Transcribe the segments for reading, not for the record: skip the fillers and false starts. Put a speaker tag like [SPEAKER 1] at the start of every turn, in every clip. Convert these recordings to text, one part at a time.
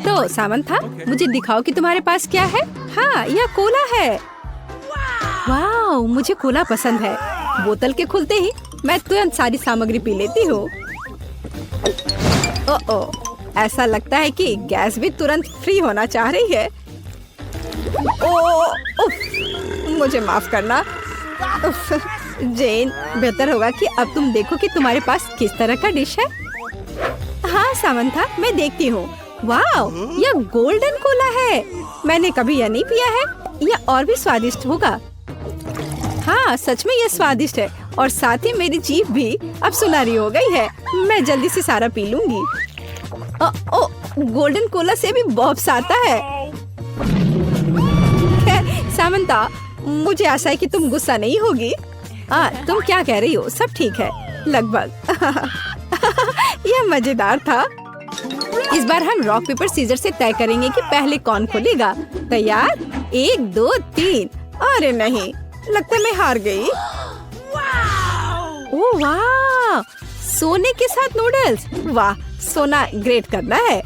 [SPEAKER 1] तो सामंथा, मुझे दिखाओ कि तुम्हारे पास क्या है। हाँ, यह कोला है। वाह, मुझे कोला पसंद है। बोतल के खुलते ही मैं तुरंत सारी सामग्री पी लेती हूँ। ओह, ऐसा लगता है कि गैस भी तुरंत फ्री होना चाह रही है। मुझे माफ करना। जेन, बेहतर होगा कि अब तुम देखो कि तुम्हारे पास किस तरह का डिश है। हाँ सामंथा, मैं देखती हूँ। वाह, यह गोल्डन कोला है। मैंने कभी यह नहीं पिया है। यह और भी स्वादिष्ट होगा। हाँ, सच में यह स्वादिष्ट है और साथ ही मेरी जीभ भी अब सुनहरी हो गई है। मैं जल्दी से सारा पी लूंगी। गोल्डन कोला से भी बॉब्स आता है। सामंता, मुझे आशा है कि तुम गुस्सा नहीं होगी। तुम क्या कह रही हो? सब ठीक है लगभग। यह मजेदार था। इस बार हम रॉक पेपर सीजर से तय करेंगे कि पहले कौन खोलेगा। तैयार? 1 2 3। अरे नहीं, लगता है मैं हार गई। ओह वाह, सोने के साथ नूडल्स। वाह, सोना ग्रेट करना है।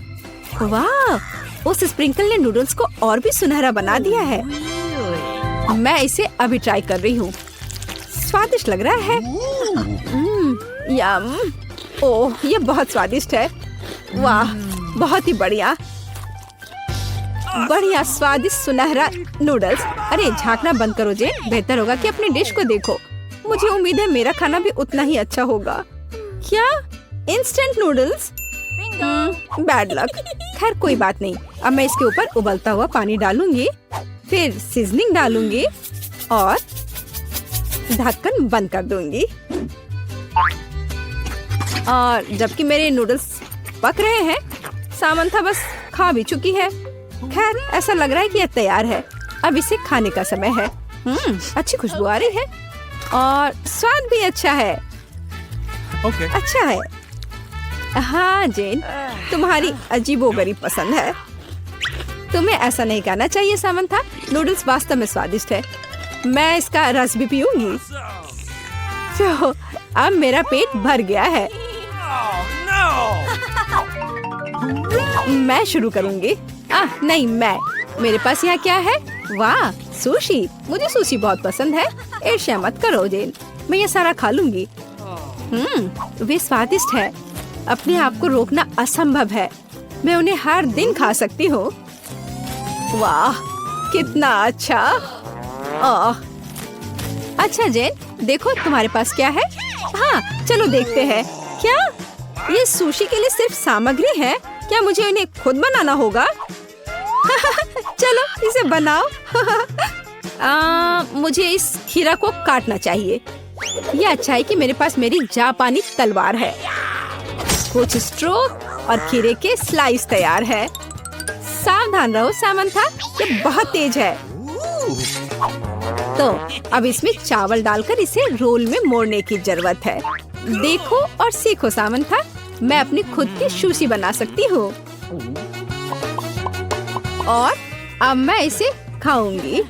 [SPEAKER 1] वाह, उस स्प्रिंकल ने नूडल्स को और भी सुनहरा बना दिया है। मैं इसे अभी ट्राई कर रही हूँ। स्वादिष्ट लग रहा है। यम। ओह, ये बहुत स्वादिष्ट है। वाह, बहुत ही बढ़िया बढ़िया स्वादिष्ट सुनहरा नूडल्स। अरे झांकना बंद करो जे, बेहतर होगा कि अपनी डिश को देखो। मुझे उम्मीद है मेरा खाना भी उतना ही अच्छा होगा। क्या इंस्टेंट नूडल्स? Bad luck. खैर कोई बात नहीं। अब मैं इसके ऊपर उबलता हुआ पानी डालूंगी, फिर सीजनिंग डालूंगी और ढक्कन बंद कर दूंगी। और जबकि मेरे नूडल्स पक रहे हैं, सामंथा बस खा भी चुकी है। खैर, ऐसा लग रहा है कि यह तैयार है। अब इसे खाने का समय है। अच्छी खुशबू आ रही है और स्वाद भी अच्छा है। अच्छा है। हाँ जेन, तुम्हारी अजीबोगरीब पसंद है। तुम्हें ऐसा नहीं कहना चाहिए सामंथा। नूडल्स वास्तव में स्वादिष्ट है। मैं इसका रस भी पीऊंगी। तो अब मेरा पेट भर गया है। मैं शुरू करूंगी। नहीं, मेरे पास यहाँ क्या है? वाह, सुशी। मुझे सुशी बहुत पसंद है। ईर्ष्या मत करो जेन, मैं ये सारा खा लूंगी। वे स्वादिष्ट है। अपने आप को रोकना असंभव है। मैं उन्हें हर दिन खा सकती हूँ। वाह, कितना अच्छा। अच्छा जेन, देखो तुम्हारे पास क्या है। हाँ, चलो देखते हैं। क्या ये सुशी के लिए सिर्फ सामग्री है? क्या मुझे इन्हें खुद बनाना होगा? चलो इसे बनाओ। मुझे इस खीरा को काटना चाहिए। ये अच्छा है कि मेरे पास मेरी जापानी तलवार है। कुछ स्ट्रोक और खीरे के स्लाइस तैयार है। सावधान रहो सामंथा, ये बहुत तेज है। तो अब इसमें चावल डालकर इसे रोल में मोड़ने की जरूरत है। देखो और सीखो सामंथा, मैं अपनी खुद की सुशी बना सकती हूँ। और अब मैं इसे खाऊंगी।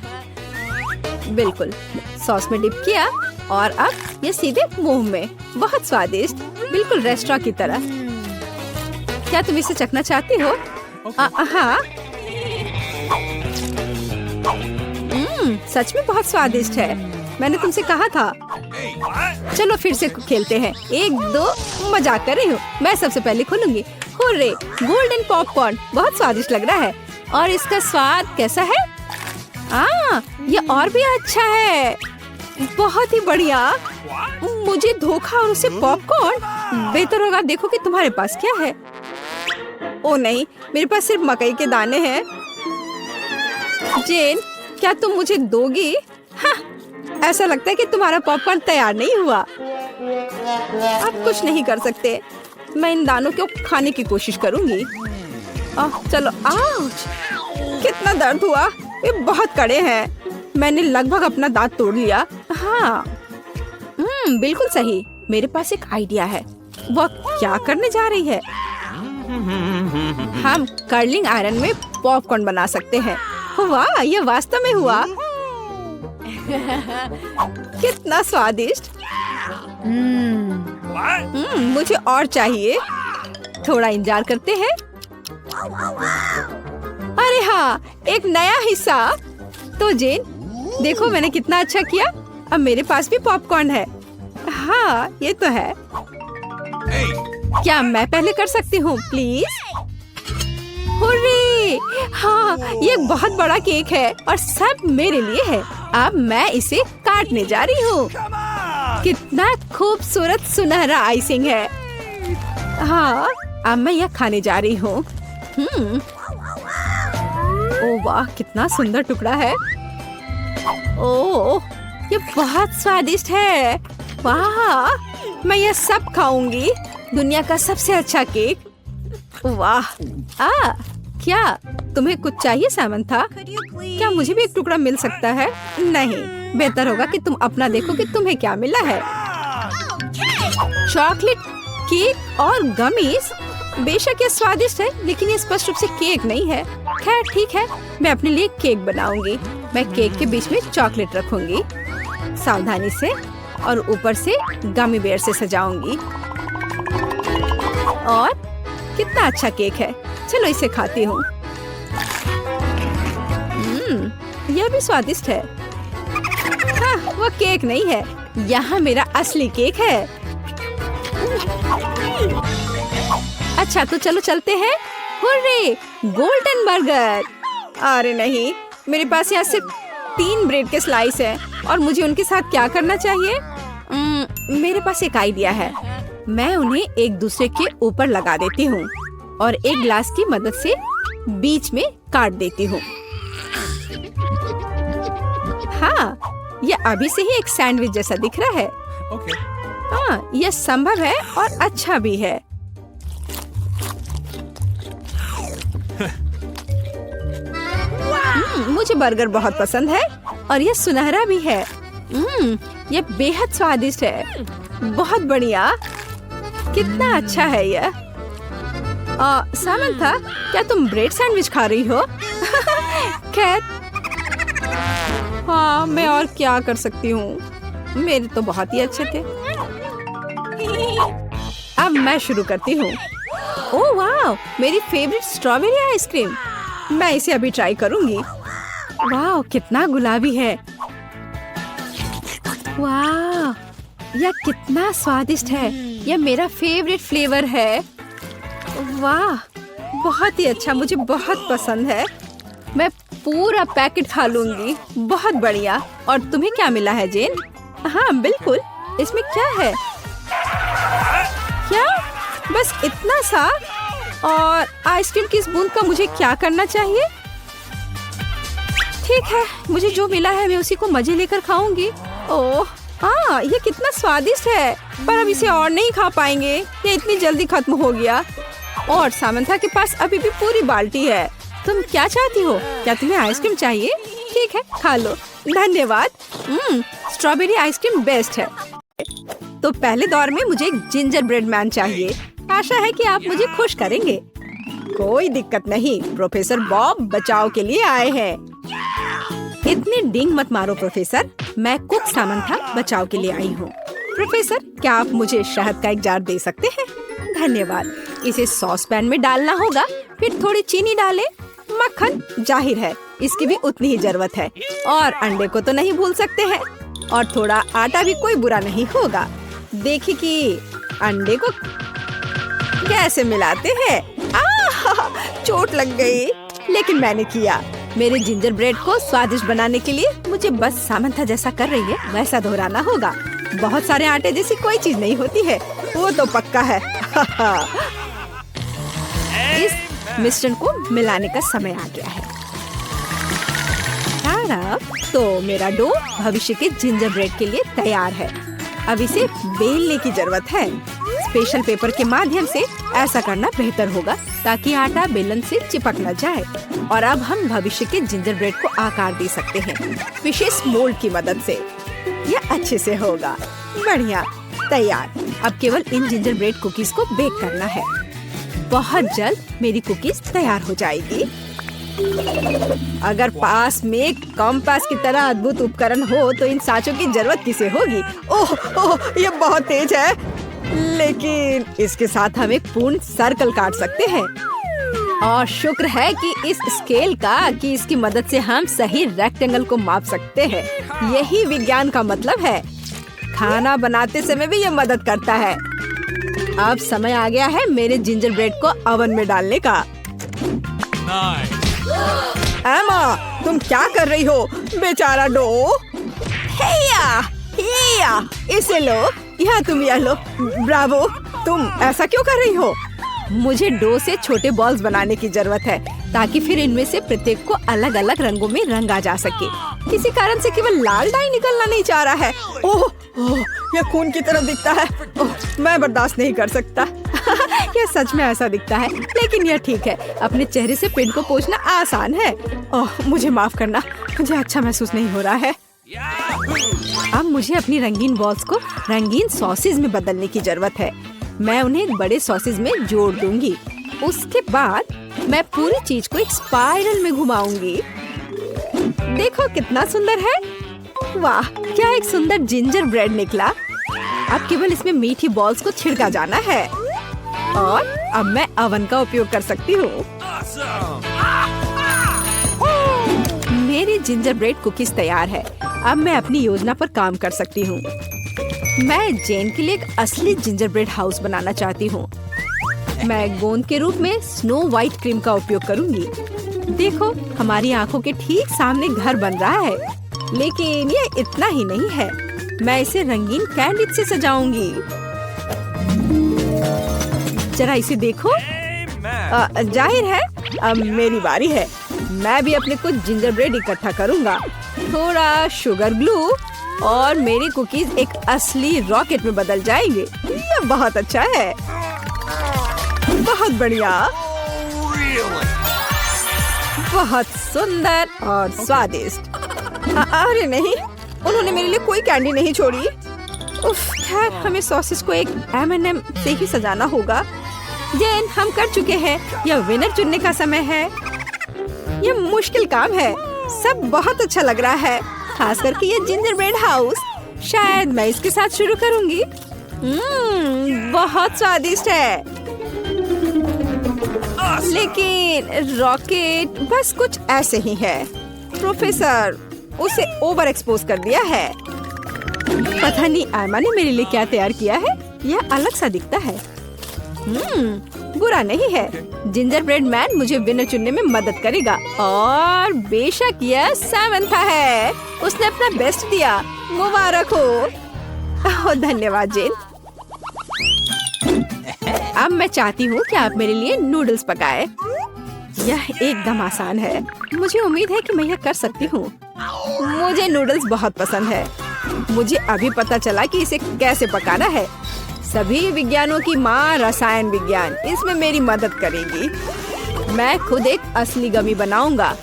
[SPEAKER 1] बिल्कुल, सॉस में डिप किया और अब ये सीधे मुंह में। बहुत स्वादिष्ट, बिल्कुल रेस्टोरेंट की तरह। क्या तुम इसे चखना चाहती हो? हाँ। सच में बहुत स्वादिष्ट है। मैंने तुमसे कहा था। चलो फिर से खेलते हैं। 1 2। मजाक कर रही हूँ। मैं सबसे पहले खोलूंगी। हुर्रे, गोल्डन पॉपकॉर्न बहुत स्वादिष्ट लग रहा है। और इसका स्वाद कैसा है? ये और भी अच्छा है। बहुत ही बढ़िया। मुझे धोखा और उसे पॉपकॉर्न। बेहतर होगा देखो कि तुम्हारे पास क्या है। ओ नहीं, मेरे पास सिर्फ मकई के दाने हैं। जेन, क्या तुम मुझे दोगी? हाँ, ऐसा लगता है कि तुम्हारा पॉपकॉर्न तैयार नहीं हुआ। अब कुछ नहीं कर सकते। मैं इन दानों को खाने की कोशिश करूंगी। चलो। आउच! कितना दर्द हुआ। ये बहुत कड़े हैं। मैंने लगभग अपना दांत तोड़ लिया। हाँ, बिल्कुल सही। मेरे पास एक आइडिया है। वह क्या करने जा रही है? हम कर्लिंग आयरन में पॉपकॉर्न बना सकते हैं। वाह, ये वास्तव में हुआ। कितना स्वादिष्ट। मुझे और चाहिए। थोड़ा इंतजार करते हैं। अरे हाँ, एक नया हिस्सा। तो जेन, देखो मैंने कितना अच्छा किया। अब मेरे पास भी पॉपकॉर्न है। हाँ, ये तो है। क्या मैं पहले कर सकती हूँ प्लीज? हुर्रे! हाँ, ये एक बहुत बड़ा केक है और सब मेरे लिए है। अब मैं इसे काटने जा रही हूँ। कितना खूबसूरत सुनहरा आइसिंग है। हाँ, अब मैं यह खाने जा रही हूँ। ओह वाह, कितना सुंदर टुकड़ा है। ओह, ये बहुत स्वादिष्ट है। वाह, मैं यह सब खाऊंगी। दुनिया का सबसे अच्छा केक। वाह! क्या तुम्हें कुछ चाहिए सामंथा? क्या मुझे भी एक टुकड़ा मिल सकता है? नहीं, बेहतर होगा कि तुम अपना देखो कि तुम्हें क्या मिला है। चॉकलेट केक और गमीज। बेशक ये स्वादिष्ट है, लेकिन ये स्पष्ट रूप से केक नहीं है। खैर ठीक है, मैं अपने लिए केक बनाऊंगी। मैं केक के बीच में चॉकलेट रखूंगी सावधानी से और ऊपर से गमी बेयर से सजाऊंगी। और कितना अच्छा केक है। चलो इसे खाती हूँ। यह भी स्वादिष्ट है। हाँ, वो केक नहीं है, यहाँ मेरा असली केक है। अच्छा तो चलो चलते हैं। हुर्रे! Golden burger. अरे नहीं, मेरे पास यहाँ सिर्फ 3 ब्रेड के स्लाइस हैं और मुझे उनके साथ क्या करना चाहिए? मेरे पास एक आइडिया है। मैं उन्हें एक दूसरे के ऊपर लगा देती हूँ और एक ग्लास की मदद से बीच में काट देती हूँ। हाँ, यह अभी से ही एक सैंडविच जैसा दिख रहा है। हाँ, यह संभव है और अच्छा भी है। मुझे बर्गर बहुत पसंद है और यह सुनहरा भी है। यह बेहद स्वादिष्ट है। बहुत बढ़िया, कितना अच्छा है यह। सामंथा, क्या तुम ब्रेड सैंडविच खा रही हो? खैर, हाँ, मैं और क्या कर सकती हूँ। मेरे तो बहुत ही अच्छे थे। अब मैं शुरू करती हूँ। ओह वाह, मेरी फेवरेट स्ट्रॉबेरी आइसक्रीम। मैं इसे अभी ट्राई करूंगी। वाह, कितना गुलाबी है। वाह, यह कितना स्वादिष्ट है। यह मेरा फेवरेट फ्लेवर है। वाह, बहुत ही अच्छा, मुझे बहुत पसंद है। मैं पूरा पैकेट खा लूंगी। बहुत बढ़िया। और तुम्हें क्या मिला है जेन? हाँ बिल्कुल, इसमें क्या है? क्या? बस इतना सा? और आइसक्रीम की इस बूंद का मुझे क्या करना चाहिए? ठीक है, मुझे जो मिला है मैं उसी को मजे लेकर खाऊंगी। ओह हाँ, ये कितना स्वादिष्ट है, पर अब इसे और नहीं खा पाएंगे। ये इतनी जल्दी खत्म हो गया। और सामंथा के पास अभी भी पूरी बाल्टी है। तुम क्या चाहती हो? क्या तुम्हें आइसक्रीम चाहिए? ठीक है, खा लो। धन्यवाद। स्ट्रॉबेरी आइसक्रीम बेस्ट है। तो पहले दौर में मुझे एक जिंजर ब्रेड मैन चाहिए। आशा है कि आप मुझे खुश करेंगे। कोई दिक्कत नहीं, प्रोफेसर बॉब बचाव के लिए आए हैं। इतनी डिंग मत मारो प्रोफेसर, मैं कुक सामंथा बचाव के लिए आई हूँ। प्रोफेसर, क्या आप मुझे शहद का एक जार दे सकते हैं? धन्यवाद। इसे सॉस पैन में डालना होगा, फिर थोड़ी चीनी डालें। मक्खन, जाहिर है इसकी भी उतनी ही जरूरत है। और अंडे को तो नहीं भूल सकते हैं। और थोड़ा आटा भी कोई बुरा नहीं होगा। देखिए कि अंडे को कैसे मिलाते हैं। चोट लग गई, लेकिन मैंने किया। मेरे जिंजर ब्रेड को स्वादिष्ट बनाने के लिए मुझे बस सामंथा जैसा कर रही है वैसा दोहराना होगा। बहुत सारे आटे जैसी कोई चीज नहीं होती है, वो तो पक्का है। इस मिश्रण को मिलाने का समय आ गया है। तो मेरा डो भविष्य के जिंजर ब्रेड के लिए तैयार है। अब इसे बेलने की जरूरत है। स्पेशल पेपर के माध्यम से ऐसा करना बेहतर होगा ताकि आटा बेलन से चिपक न जाए। और अब हम भविष्य के जिंजर ब्रेड को आकार दे सकते हैं विशेष मोल्ड की मदद से। यह अच्छे से होगा। बढ़िया, तैयार। अब केवल इन जिंजर ब्रेड कुकीज को बेक करना है। बहुत जल्द मेरी कुकीज तैयार हो जाएगी। अगर पास में कंपास की तरह अद्भुत उपकरण हो तो इन सांचों की जरूरत किसे होगी? ओह ओह, ये बहुत तेज है, लेकिन इसके साथ हम एक पूर्ण सर्कल काट सकते हैं। और शुक्र है कि इस स्केल का कि इसकी मदद से हम सही रेक्टेंगल को माप सकते हैं। यही विज्ञान का मतलब है। खाना बनाते समय भी ये मदद करता है। अब समय आ गया है मेरे जिंजर ब्रेड को ओवन में डालने का। एमा, तुम क्या कर रही हो? बेचारा डो। हेया, इसे लो। यह लो। ब्रावो, तुम ऐसा क्यों कर रही हो? मुझे डो से छोटे बॉल्स बनाने की जरूरत है ताकि फिर इनमें से प्रत्येक को अलग अलग रंगों में रंगा जा सके। किसी कारण से केवल लाल डाई निकलना नहीं चाह रहा है। ओह, यह खून की तरह दिखता है। ओह, मैं बर्दाश्त नहीं कर सकता। यह सच में ऐसा दिखता है, लेकिन यह ठीक है। अपने चेहरे से पेंट को पोंछना आसान है। ओह, मुझे माफ करना, मुझे अच्छा महसूस नहीं हो रहा है। अब मुझे अपनी रंगीन बॉल्स को रंगीन सॉसेज में बदलने की जरूरत है। मैं उन्हें एक बड़े सॉसेज में जोड़ दूंगी। उसके बाद मैं पूरी चीज को एक स्पाइरल में घुमाऊंगी। देखो कितना सुंदर है। वाह, क्या एक सुंदर जिंजर ब्रेड निकला। अब केवल इसमें मीठी बॉल्स को छिड़का जाना है और अब मैं ओवन का उपयोग कर सकती हूँ। मेरी जिंजर ब्रेड कुकीज तैयार है। अब मैं अपनी योजना पर काम कर सकती हूँ। मैं जेन के लिए एक असली जिंजर ब्रेड हाउस बनाना चाहती हूँ। मैं गोंद के रूप में स्नो व्हाइट क्रीम का उपयोग करूँगी। देखो, हमारी आँखों के ठीक सामने घर बन रहा है। लेकिन ये इतना ही नहीं है। मैं इसे रंगीन कैंडी से सजाऊंगी। जरा इसे देखो। जाहिर है अब मेरी बारी है। मैं भी अपने कुछ जिंजर ब्रेड इकट्ठा करूँगा, थोड़ा शुगर ग्लू और मेरी कुकीज एक असली रॉकेट में बदल जाएंगे। ये बहुत अच्छा है। बहुत बढ़िया, बहुत सुंदर और स्वादिष्ट। अरे नहीं, उन्होंने मेरे लिए कोई कैंडी नहीं छोड़ी। उफ, खैर हमें सॉसेस को एक M&M से ही सजाना होगा। जेन, हम कर चुके हैं। यह विनर चुनने का समय है। यह मुश्किल काम है। सब बहुत अच्छा लग रहा है, खास करके ये जिंजर ब्रेड हाउस। शायद मैं इसके साथ शुरू करूंगी। बहुत स्वादिष्ट है। लेकिन रॉकेट बस कुछ ऐसे ही है। प्रोफेसर उसे ओवर एक्सपोज कर दिया है। पता नहीं आयमा ने मेरे लिए क्या तैयार किया है। यह अलग सा दिखता है। बुरा नहीं है। जिंजर ब्रेड मैन मुझे विनर चुनने में मदद करेगा। और बेशक यह सामंथा है। उसने अपना बेस्ट दिया। मुबारक हो। धन्यवाद जेन। अब मैं चाहती हूँ कि आप मेरे लिए नूडल्स पकाए। यह एकदम आसान है। मुझे उम्मीद है कि मैं यह कर सकती हूँ। मुझे नूडल्स बहुत पसंद है। मुझे अभी पता चला कि इसे कैसे पकाना है। सभी विज्ञानों की माँ रसायन विज्ञान इसमें मेरी मदद करेगी। मैं खुद एक असली गमी बनाऊंगा।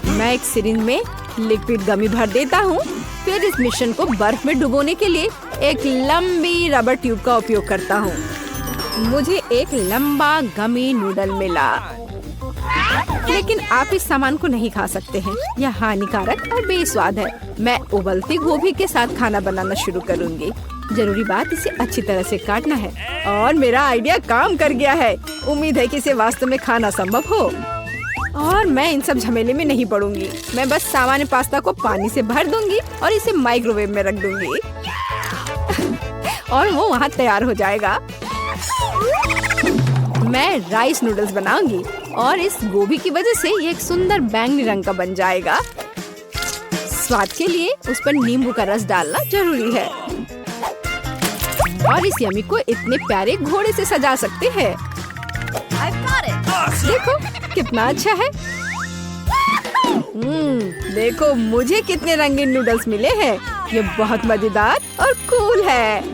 [SPEAKER 1] मैं एक सिरिंज में लिक्विड गमी भर देता हूँ। फिर इस मिश्रण को बर्फ में डुबोने के लिए एक लंबी रबर ट्यूब का उपयोग करता हूँ। मुझे एक लंबा गमी नूडल मिला। लेकिन आप इस सामान को नहीं खा सकते हैं। यह हानिकारक और बेस्वाद है। मैं उबलती गोभी के साथ खाना बनाना शुरू करूंगी। जरूरी बात इसे अच्छी तरह से काटना है। और मेरा आइडिया काम कर गया है। उम्मीद है कि इसे वास्तव में खाना संभव हो। और मैं इन सब झमेले में नहीं पड़ूंगी। मैं बस सामान्य पास्ता को पानी से भर दूंगी और इसे माइक्रोवेव में रख दूंगी। और वो वहाँ तैयार हो जाएगा। मैं राइस नूडल्स बनाऊंगी और इस गोभी की वजह से ये एक सुंदर बैंगनी रंग का बन जाएगा। स्वाद के लिए उस पर नींबू का रस डालना जरूरी है। और इस यमी को इतने प्यारे घोड़े से सजा सकते हैं। देखो कितना अच्छा है। देखो मुझे कितने रंगीन नूडल्स मिले हैं। ये बहुत मजेदार और कूल है।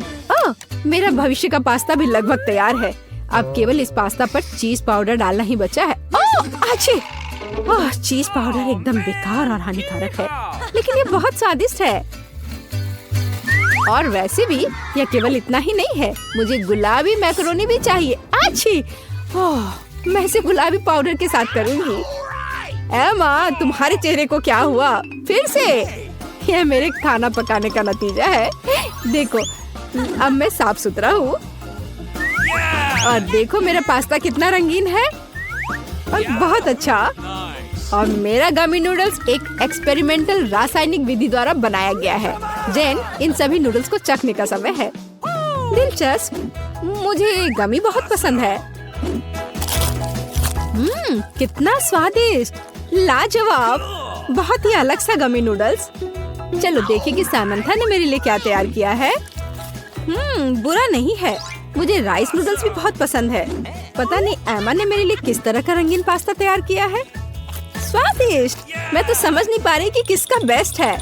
[SPEAKER 1] मेरा भविष्य का पास्ता भी लगभग तैयार है। अब केवल इस पास्ता पर चीज पाउडर डालना ही बचा है। चीज पाउडर एकदम बेकार और हानिकारक है, लेकिन ये बहुत स्वादिष्ट है। और वैसे भी यह केवल इतना ही नहीं है। मुझे गुलाबी मैकरोनी भी चाहिए। मैं इसे गुलाबी पाउडर के साथ करूंगी। एमा, तुम्हारे चेहरे को क्या हुआ? फिर से यह मेरे खाना पकाने का नतीजा है। देखो अब मैं साफ सुथरा हूँ। और देखो मेरा पास्ता कितना रंगीन है। और बहुत अच्छा। और मेरा गमी नूडल्स एक एक्सपेरिमेंटल रासायनिक विधि द्वारा बनाया गया है। जेन, इन सभी नूडल्स को चखने का समय है। दिलचस्प, मुझे गमी बहुत पसंद है। कितना स्वादिष्ट, लाजवाब, बहुत ही अलग सा गमी नूडल्स। चलो देखिए कि सामंथा ने मेरे लिए क्या तैयार किया है। बुरा नहीं है, मुझे राइस नूडल्स भी बहुत पसंद है। पता नहीं एमा ने मेरे लिए किस तरह का रंगीन पास्ता तैयार किया है। स्वादिष्ट, मैं तो समझ नहीं पा रही कि किसका बेस्ट है।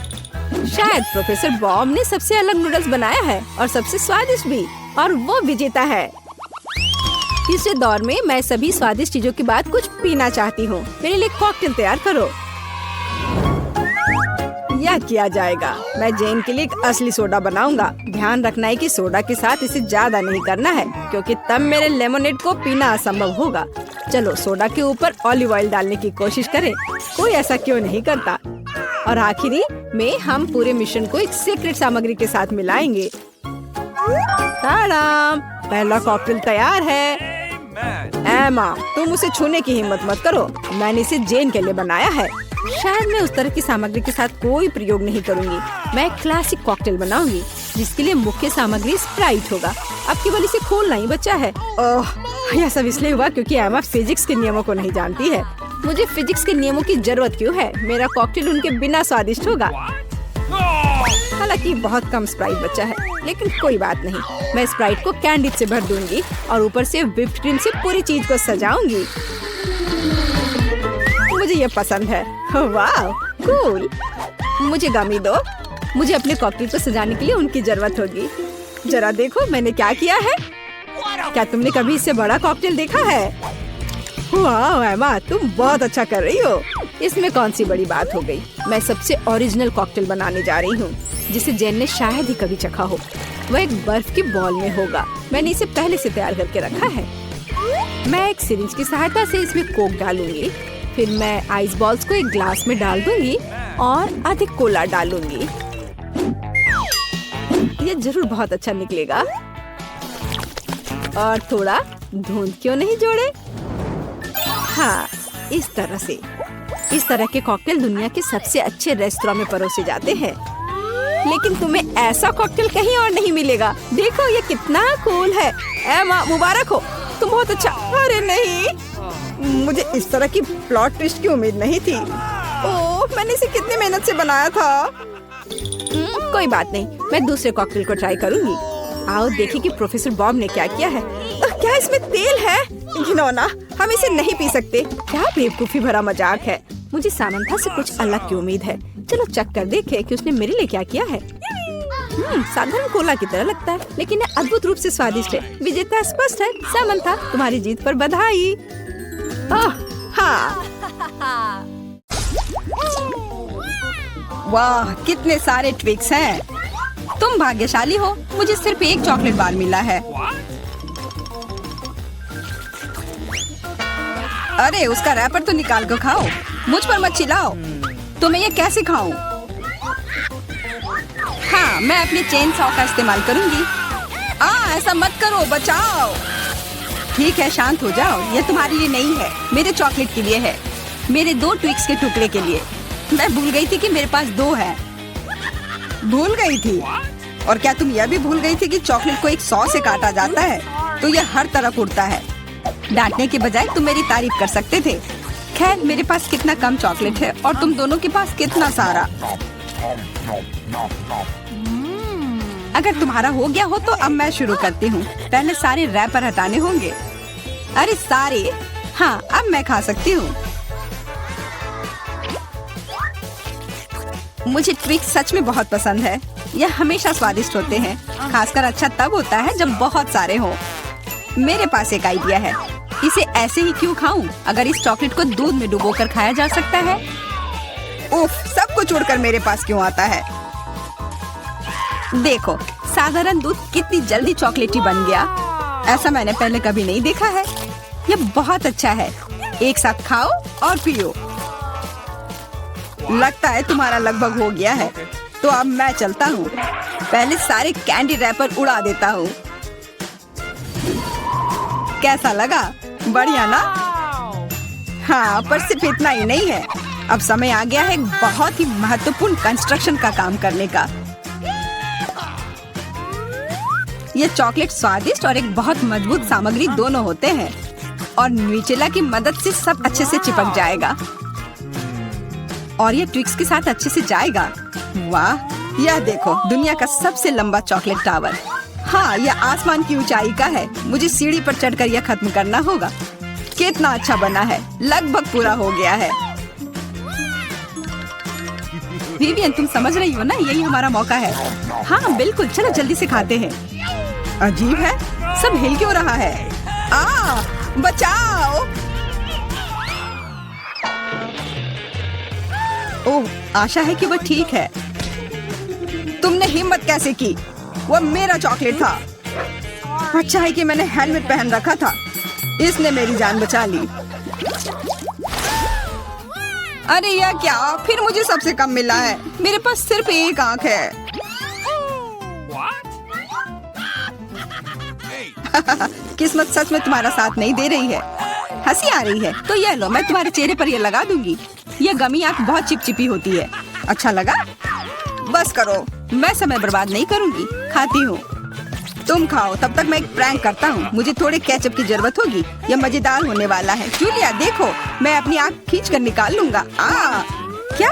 [SPEAKER 1] शायद प्रोफेसर बॉब ने सबसे अलग नूडल्स बनाया है और सबसे स्वादिष्ट भी, और वो विजेता है। तीसरे दौर में मैं सभी स्वादिष्ट चीजों के बाद कुछ पीना चाहती हूँ। मेरे लिए कॉकटेल तैयार करो। यह किया जाएगा। मैं जेन के लिए एक असली सोडा बनाऊंगा। ध्यान रखना है कि सोडा के साथ इसे ज्यादा नहीं करना है, क्योंकि तब मेरे लेमोनेड को पीना असंभव होगा। चलो सोडा के ऊपर ऑलिव ऑयल डालने की कोशिश करें। कोई ऐसा क्यों नहीं करता। और आखिरी में हम पूरे मिश्रण को एक सीक्रेट सामग्री के साथ मिलाएंगे। ताड़ाम, पहला कॉकटेल तैयार है। एमा, तुम उसे छूने की हिम्मत मत करो। मैंने इसे जेन के लिए बनाया है। शायद मैं उस तरह की सामग्री के साथ कोई प्रयोग नहीं करूंगी। मैं एक क्लासिक कॉकटेल बनाऊंगी, जिसके लिए मुख्य सामग्री स्प्राइट होगा। अब केवल इसे खोलना ही बचा है। ओह, यह सब इसलिए हुआ क्योंकि एमा फिजिक्स के नियमों को नहीं जानती है। मुझे फिजिक्स के नियमों की जरूरत क्यों है। मेरा कॉकटेल उनके बिना स्वादिष्ट होगा। हालांकि बहुत कम स्प्राइट बचा है, लेकिन कोई बात नहीं। मैं स्प्राइट को कैंडी से भर दूंगी और ऊपर से व्हिप्ड क्रीम से पूरी चीज को सजाऊंगी। मुझे ये पसंद है। वाह, कूल। मुझे गमी दो। मुझे अपने कॉकटेल को सजाने के लिए उनकी जरूरत होगी। जरा देखो मैंने क्या किया है। क्या तुमने कभी इससे बड़ा कॉकटेल देखा है? वाह एमा, तुम बहुत अच्छा कर रही हो। इसमें कौन सी बड़ी बात हो गई। मैं सबसे ओरिजिनल कॉकटेल बनाने जा रही हूँ, जिसे जेन ने शायद ही कभी चखा हो। वह एक बर्फ की बॉल में होगा। मैंने इसे पहले से तैयार करके रखा है। मैं एक सिरिंज की सहायता से इसमें कोक डालूंगी। फिर मैं आइस बॉल्स को एक ग्लास में डाल दूंगी और अधिक कोला डालूंगी। ये जरूर बहुत अच्छा निकलेगा। और थोड़ा धुंध क्यों नहीं जोड़े। हाँ, इस तरह से। इस तरह के कॉकटेल दुनिया के सबसे अच्छे रेस्तरां में परोसे जाते हैं। लेकिन तुम्हें ऐसा कॉकटेल कहीं और नहीं मिलेगा। देखो ये कितना कूल है। एमा, मुबारक हो, तुम बहुत अच्छा। अरे नहीं, मुझे इस तरह की प्लॉट ट्विस्ट की उम्मीद नहीं थी। ओह, मैंने इसे कितनी मेहनत से बनाया था। कोई बात नहीं, मैं दूसरे कॉकटेल को ट्राई करूंगी। आओ देखें कि प्रोफेसर बॉब ने क्या किया है। क्या इसमें तेल है? घिनौना, हम इसे नहीं पी सकते। क्या बेवकूफी भरा मजाक है। मुझे सामंथा से कुछ अलग की उम्मीद है। चलो चेक कर देखें कि उसने मेरे लिए क्या किया है। साधारण कोला की तरह लगता है, लेकिन यह अद्भुत रूप से स्वादिष्ट है। विजेता स्पष्ट है। सामंथा, तुम्हारी जीत पर बधाई। हाँ। वाह, कितने सारे ट्विक्स हैं। तुम भाग्यशाली हो। मुझे सिर्फ एक चॉकलेट बार मिला है। अरे उसका रैपर तो निकाल कर खाओ। मुझ पर मत चिल्लाओ। तो मैं ये कैसे खाऊं? हाँ, मैं अपनी चेन सॉ का इस्तेमाल करूंगी। ऐसा मत करो, बचाओ। ठीक है, शांत हो जाओ। ये तुम्हारे लिए नहीं है, मेरे चॉकलेट के लिए है। मेरे 2 ट्विक्स के टुकड़े के लिए। मैं भूल गई थी कि मेरे पास 2 है। भूल गई थी? और क्या तुम यह भी भूल गई थी कि चॉकलेट को एक सॉ से काटा जाता है, तो यह हर तरफ उड़ता है। डांटने के बजाय तुम मेरी तारीफ कर सकते थे। खैर, मेरे पास कितना कम चॉकलेट है और तुम दोनों के पास कितना सारा। अगर तुम्हारा हो गया हो तो अब मैं शुरू करती हूँ। पहले सारे रैपर हटाने होंगे। अरे सारे? हाँ, अब मैं खा सकती हूँ। मुझे ट्विक्स सच में बहुत पसंद है। यह हमेशा स्वादिष्ट होते हैं। खासकर अच्छा तब होता है जब बहुत सारे हो। मेरे पास एक आइडिया है। इसे ऐसे ही क्यों खाऊं? अगर इस चॉकलेट को दूध में डुबोकर खाया जा सकता है। उफ, सब कुछ उड़कर मेरे पास क्यों आता है? देखो, साधारण दूध कितनी जल्दी चॉकलेटी बन गया। ऐसा मैंने पहले कभी नहीं देखा है। यह बहुत अच्छा है। एक साथ खाओ और पियो। लगता है तुम्हारा लगभग हो गया है, तो अब मैं चलता हूँ। पहले सारे कैंडी रैपर उड़ा देता हूँ। कैसा लगा? बढ़िया ना? हाँ, पर सिर्फ इतना ही नहीं है। अब समय आ गया है एक बहुत ही महत्वपूर्ण कंस्ट्रक्शन का काम करने का। ये चॉकलेट स्वादिष्ट और एक बहुत मजबूत सामग्री दोनों होते हैं और न्यूटेला की मदद से सब अच्छे से चिपक जाएगा और ये ट्विक्स के साथ अच्छे से जाएगा। वाह, यह देखो, दुनिया का सबसे लंबा चॉकलेट टावर। हाँ, यह आसमान की ऊंचाई का है। मुझे सीढ़ी पर चढ़कर यह खत्म करना होगा। कितना अच्छा बना है, लगभग पूरा हो गया है। विवियन, तुम समझ रही हो ना, यही हमारा मौका है। हाँ बिल्कुल, चलो जल्दी से खाते हैं। अजीब है, सब हिल क्यों रहा है? बचाओ! ओह, आशा है कि वो ठीक है। तुमने हिम्मत कैसे की? वो मेरा चॉकलेट था। अच्छा है कि मैंने हेलमेट पहन रखा था, इसने मेरी जान बचा ली। अरे यह क्या, फिर मुझे सबसे कम मिला है। मेरे पास सिर्फ एक आंख है। किस्मत सच में तुम्हारा साथ नहीं दे रही है। हंसी आ रही है तो यह लो, मैं तुम्हारे चेहरे पर ये लगा दूंगी। यह गमी आंख बहुत चिपचिपी होती है। अच्छा लगा? बस करो, मैं समय बर्बाद नहीं करूंगी, खाती हूँ। तुम खाओ, तब तक मैं एक प्रैंक करता हूँ। मुझे थोड़े केचप की जरूरत होगी, यह मजेदार होने वाला है। जूलिया देखो, मैं अपनी आँख खींच कर निकाल लूंगा। क्या?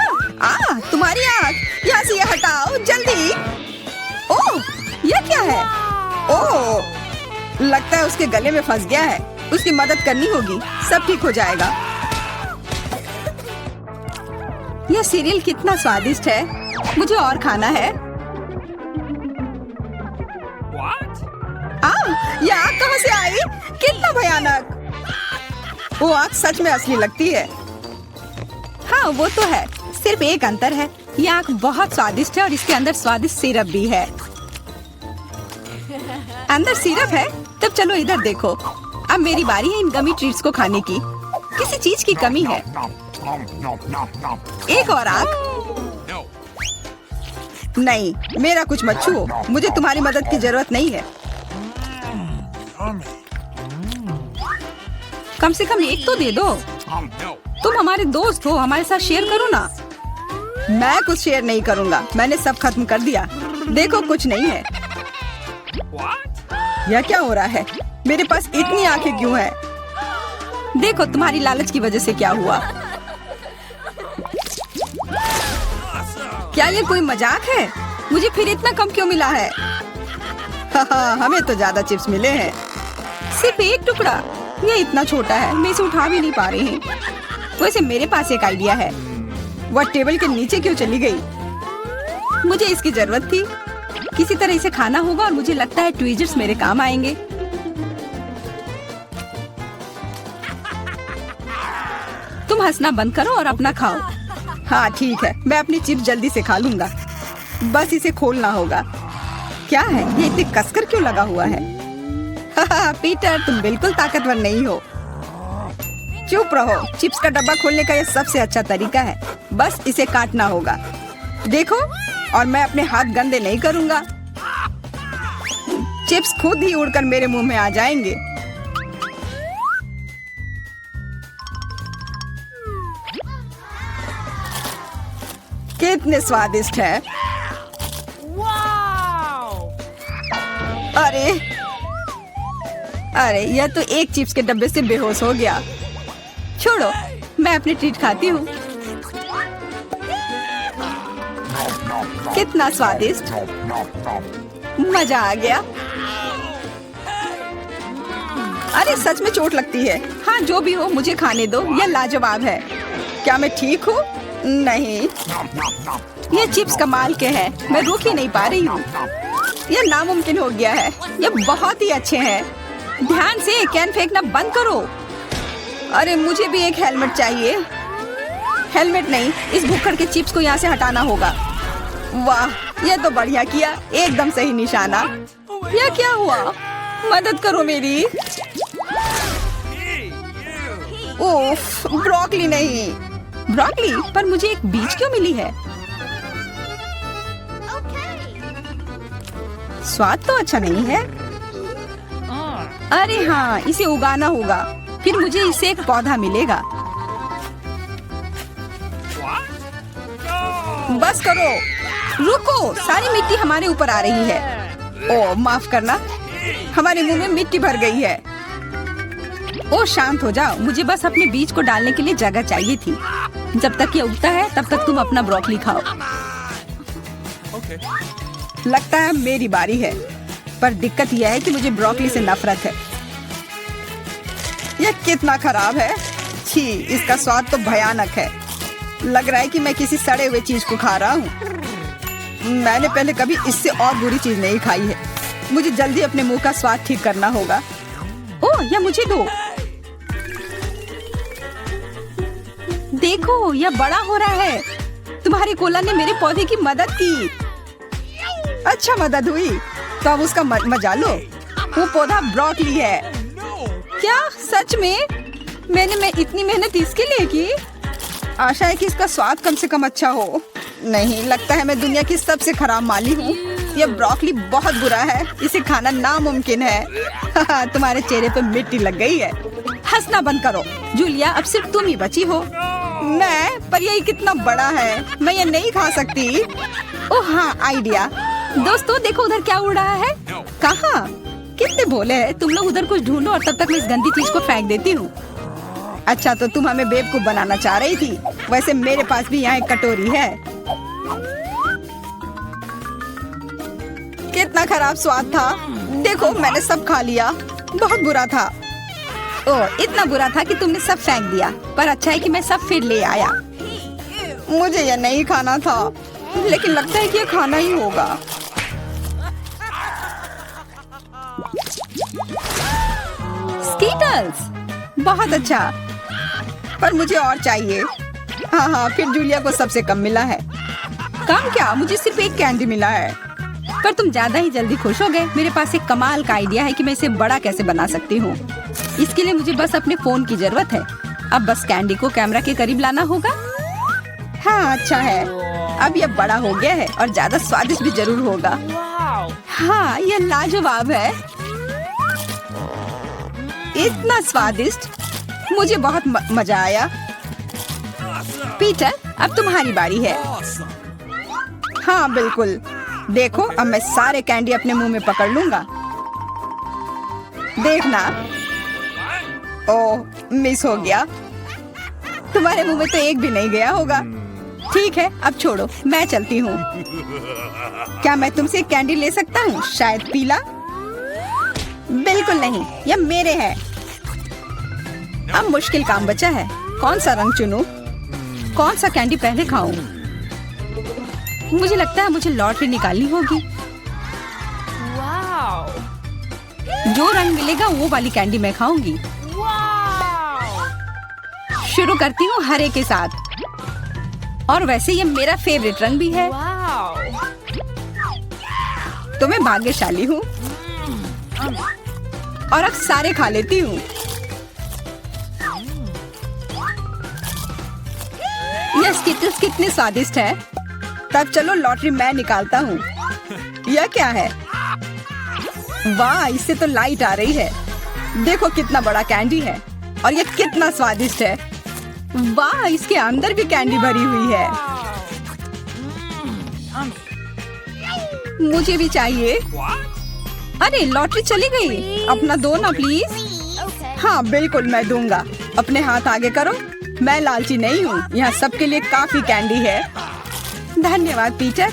[SPEAKER 1] तुम्हारी आँख, यहाँ से यह हटाओ जल्दी। ओह, यह क्या है? ओह, लगता है उसके गले में फंस गया है। उसकी मदद करनी होगी, सब ठीक हो जाएगा। यह सीरियल कितना स्वादिष्ट है, मुझे और खाना है। यह आग कहाँ से आई? कितना भयानक! वो आग सच में असली लगती है। हाँ वो तो है, सिर्फ एक अंतर है, यह आग बहुत स्वादिष्ट है और इसके अंदर स्वादिष्ट सिरप भी है। अंदर सिरप है? तब चलो इधर देखो। अब मेरी बारी है इन गमी ट्रीट्स को खाने की। किसी चीज की कमी है। एक और आग? नहीं, मेरा कुछ मत छुओ, मुझे तुम्हारी मदद की जरूरत नहीं है। कम से कम एक तो दे दो। तुम हमारे दोस्त हो, हमारे साथ शेयर करो ना। मैं कुछ शेयर नहीं करूँगा, मैंने सब खत्म कर दिया। देखो कुछ नहीं है। यह क्या हो रहा है? मेरे पास इतनी आंखें क्यों है? देखो तुम्हारी लालच की वजह से क्या हुआ। क्या ये कोई मजाक है? मुझे फिर इतना कम क्यों मिला है? हमें तो ज्यादा चिप्स मिले हैं। सिर्फ एक टुकड़ा, ये इतना छोटा है, मैं इसे उठा भी नहीं पा रही हूँ। वैसे मेरे पास एक आइडिया है। वह टेबल के नीचे क्यों चली गई? मुझे इसकी जरूरत थी। किसी तरह इसे खाना होगा और मुझे लगता है ट्वीजर्स मेरे काम आएंगे। तुम हंसना बंद करो और अपना खाओ। हाँ ठीक है, मैं अपनी चिप्स जल्दी से खा लूंगा। बस इसे खोलना होगा। क्या है ये इतने कसकर क्यों लगा हुआ है? पीटर, तुम बिल्कुल ताकतवर नहीं हो। चुप रहो, चिप्स का डब्बा खोलने का ये सबसे अच्छा तरीका है। बस इसे काटना होगा। देखो, और मैं अपने हाथ गंदे नहीं करूंगा। चिप्स खुद ही उड़कर मेरे मुंह में आ जाएंगे। कितने स्वादिष्ट है। अरे यह तो एक चिप्स के डब्बे से बेहोश हो गया। छोड़ो, मैं अपनी ट्रीट खाती हूँ। कितना स्वादिष्ट, मजा आ गया। अरे सच में चोट लगती है। हाँ जो भी हो, मुझे खाने दो, यह लाजवाब है। क्या मैं ठीक हूँ? नहीं, ये चिप्स कमाल के हैं, मैं रुक ही नहीं पा रही हूँ। यह नामुमकिन हो गया है। ये बहुत ही अच्छे हैं। ध्यान से, कैन फेंकना बंद करो। अरे मुझे भी एक हेलमेट चाहिए। हेलमेट नहीं, इस भुक्कड़ के चिप्स को यहाँ से हटाना होगा। वाह, यह तो बढ़िया किया, एकदम सही निशाना। यह क्या हुआ? मदद करो मेरी। ओफ, ब्रोकली नहीं। ब्रोकली, पर मुझे एक बीज क्यों मिली है? स्वाद तो अच्छा नहीं है। अरे हाँ, इसे उगाना होगा, फिर मुझे इससे एक पौधा मिलेगा। बस करो, रुको, सारी मिट्टी हमारे ऊपर आ रही है। ओह माफ करना, हमारे मुंह में मिट्टी भर गई है। ओह शांत हो जाओ, मुझे बस अपने बीज को डालने के लिए जगह चाहिए थी। जब तक ये उगता है तब तक तुम अपना ब्रोकली खाओ। लगता है मेरी बारी है, पर दिक्कत यह है कि मुझे ब्रोकली से नफरत है। यह कितना खराब है, छी, इसका स्वाद तो भयानक है। लग रहा है कि मैं किसी सड़े हुए चीज को खा रहा हूँ। मैंने पहले कभी इससे और बुरी चीज नहीं खाई है। मुझे जल्दी अपने मुंह का स्वाद ठीक करना होगा। ओह, यह मुझे दो। देखो, यह बड़ा हो रहा है। तुम्हारे कोला ने मेरे पौधे की मदद की। अच्छा मदद हुई, तो अब उसका मजा लो। वो पौधा ब्रोकली है। क्या सच में? मैंने इतनी मेहनत इसके लिए की। आशा है कि इसका स्वाद कम से कम अच्छा हो। नहीं, लगता है मैं दुनिया की सबसे खराब माली हूँ। यह ब्रोकली बहुत बुरा है, इसे खाना नामुमकिन है। तुम्हारे चेहरे पे मिट्टी लग गई है। हंसना बंद करो जूलिया, अब सिर्फ तुम ही बची हो। मैं? पर यही कितना बड़ा है, मैं ये नहीं खा सकती। ओह हाँ, आइडिया। दोस्तों देखो, उधर क्या उड़ रहा है। कहाँ? कितने भोले हैं तुम लोग। उधर कुछ ढूंढो और तब तक मैं इस गंदी चीज को फेंक देती हूँ। अच्छा, तो तुम हमें बेवकूफ बनाना चाह रही थी। वैसे मेरे पास भी यहाँ एक कटोरी है। कितना खराब स्वाद था। देखो, मैंने सब खा लिया। बहुत बुरा था। ओह, इतना बुरा था कि तुमने सब फेंक दिया। पर अच्छा है कि मैं सब फिर ले आया। मुझे यह नहीं खाना था, लेकिन लगता है कि यह खाना ही होगा। स्कीटल्स, बहुत अच्छा, पर मुझे और चाहिए। हाँ, फिर जूलिया को सबसे कम मिला है। कम क्या, मुझे सिर्फ एक कैंडी मिला है। पर तुम ज्यादा ही जल्दी खुश हो गए। मेरे पास एक कमाल का आइडिया है कि मैं इसे बड़ा कैसे बना सकती हूँ। इसके लिए मुझे बस अपने फोन की जरूरत है। अब बस कैंडी को कैमरा के करीब लाना होगा। हाँ, अच्छा है। अब यह बड़ा हो गया है और ज्यादा स्वादिष्ट भी जरूर होगा। हाँ, यह लाजवाब है। इतना स्वादिष्ट, मुझे बहुत मजा आया। पीटर, अब तुम्हारी बारी है। हाँ बिल्कुल, देखो, अब मैं सारे कैंडी अपने मुंह में पकड़ लूंगा। देखना। ओह, मिस हो गया। तुम्हारे मुंह में तो एक भी नहीं गया होगा। ठीक है, अब छोड़ो, मैं चलती हूँ। क्या मैं तुमसे एक कैंडी ले सकता हूँ? शायद पीला? बिल्कुल नहीं, यह मेरे है। अब मुश्किल काम बचा है। कौन सा रंग चुनूं? कौन सा कैंडी पहले खाऊं? मुझे लगता है मुझे लॉटरी निकालनी होगी। जो रंग मिलेगा वो वाली कैंडी मैं खाऊंगी। शुरू करती हूँ हरे के साथ। और वैसे ये मेरा फेवरेट रंग भी है। तो मैं भाग्यशाली हूँ और अब सारे खा लेती हूँ। यह स्किटल्स कितने स्वादिष्ट है। तब चलो लॉटरी मैं निकालता हूँ। यह क्या है? वाह, इससे तो लाइट आ रही है। देखो कितना बड़ा कैंडी है और यह कितना स्वादिष्ट है। वाह, इसके अंदर भी कैंडी भरी हुई है। मुझे भी चाहिए। अरे लॉटरी चली गई। अपना दो ना प्लीज। हाँ बिल्कुल, मैं दूंगा। अपने हाथ आगे करो। मैं लालची नहीं हूँ। यहाँ सबके लिए काफी कैंडी है। धन्यवाद पीटर।